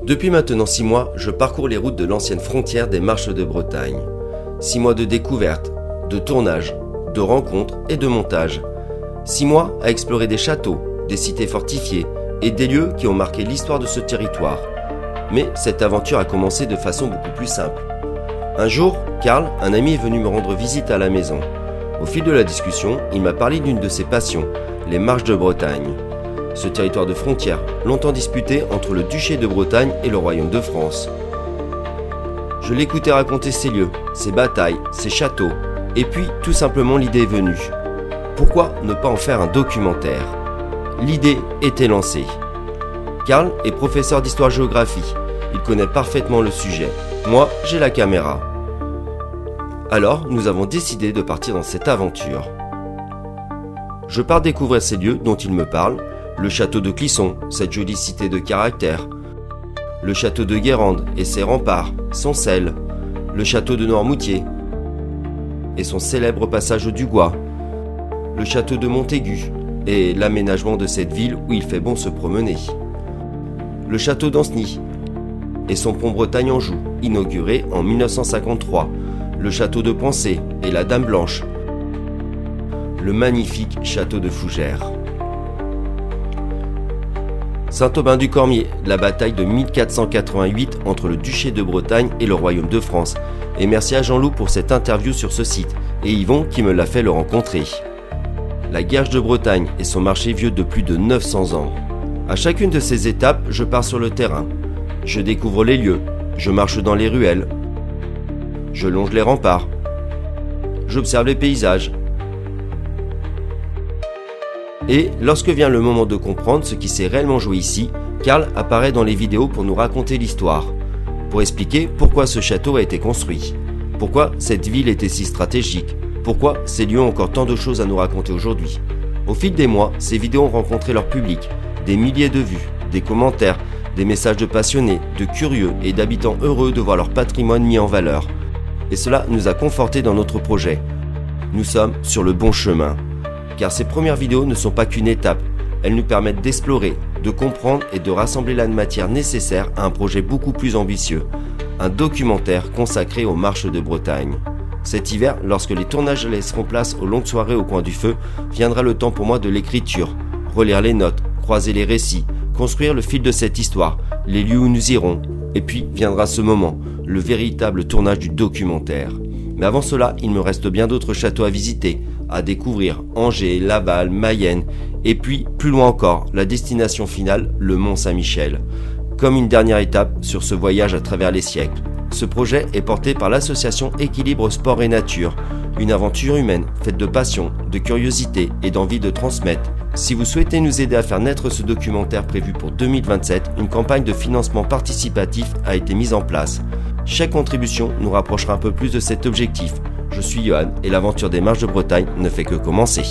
Depuis maintenant 6 mois, je parcours les routes de l'ancienne frontière des Marches de Bretagne. 6 mois de découverte, de tournage, de rencontres et de montage. 6 mois à explorer des châteaux, des cités fortifiées et des lieux qui ont marqué l'histoire de ce territoire. Mais cette aventure a commencé de façon beaucoup plus simple. Un jour, Karl, un ami, est venu me rendre visite à la maison. Au fil de la discussion, il m'a parlé d'une de ses passions, les Marches de Bretagne. Ce territoire de frontière, longtemps disputé entre le duché de Bretagne et le royaume de France. Je l'écoutais raconter ses lieux, ses batailles, ses châteaux, et puis tout simplement l'idée est venue. Pourquoi ne pas en faire un documentaire ? L'idée était lancée. Karl est professeur d'histoire-géographie, il connaît parfaitement le sujet. Moi, j'ai la caméra. Alors, nous avons décidé de partir dans cette aventure. Je pars découvrir ces lieux dont il me parle, le château de Clisson, cette jolie cité de caractère, le château de Guérande et ses remparts, son sel, le château de Noirmoutier et son célèbre passage du Gois, le château de Montaigu et l'aménagement de cette ville où il fait bon se promener, le château d'Ancenis et son pont Bretagne-Anjou, inauguré en 1953, le château de Pensée et la Dame Blanche, le magnifique château de Fougères. Saint-Aubin-du-Cormier, la bataille de 1488 entre le duché de Bretagne et le royaume de France. Et merci à Jean-Loup pour cette interview sur ce site, et Yvon qui me l'a fait le rencontrer. La Guerche de Bretagne et son marché vieux de plus de 900 ans. À chacune de ces étapes, je pars sur le terrain. Je découvre les lieux, je marche dans les ruelles, je longe les remparts, j'observe les paysages. Et lorsque vient le moment de comprendre ce qui s'est réellement joué ici, Karl apparaît dans les vidéos pour nous raconter l'histoire, pour expliquer pourquoi ce château a été construit, pourquoi cette ville était si stratégique, pourquoi ces lieux ont encore tant de choses à nous raconter aujourd'hui. Au fil des mois, ces vidéos ont rencontré leur public, des milliers de vues, des commentaires, des messages de passionnés, de curieux et d'habitants heureux de voir leur patrimoine mis en valeur. Et cela nous a confortés dans notre projet. Nous sommes sur le bon chemin. Car ces premières vidéos ne sont pas qu'une étape, elles nous permettent d'explorer, de comprendre et de rassembler la matière nécessaire à un projet beaucoup plus ambitieux, un documentaire consacré aux Marches de Bretagne. Cet hiver, lorsque les tournages laisseront place aux longues soirées au coin du feu, viendra le temps pour moi de l'écriture, relire les notes, croiser les récits, construire le fil de cette histoire, les lieux où nous irons, et puis viendra ce moment, le véritable tournage du documentaire. Mais avant cela, il me reste bien d'autres châteaux à visiter, à découvrir, Angers, Laval, Mayenne, et puis, plus loin encore, la destination finale, le Mont Saint-Michel. Comme une dernière étape sur ce voyage à travers les siècles. Ce projet est porté par l'association Équilibre Sport et Nature, une aventure humaine faite de passion, de curiosité et d'envie de transmettre. Si vous souhaitez nous aider à faire naître ce documentaire prévu pour 2027, une campagne de financement participatif a été mise en place. Chaque contribution nous rapprochera un peu plus de cet objectif. Je suis Johan et l'aventure des Marches de Bretagne ne fait que commencer.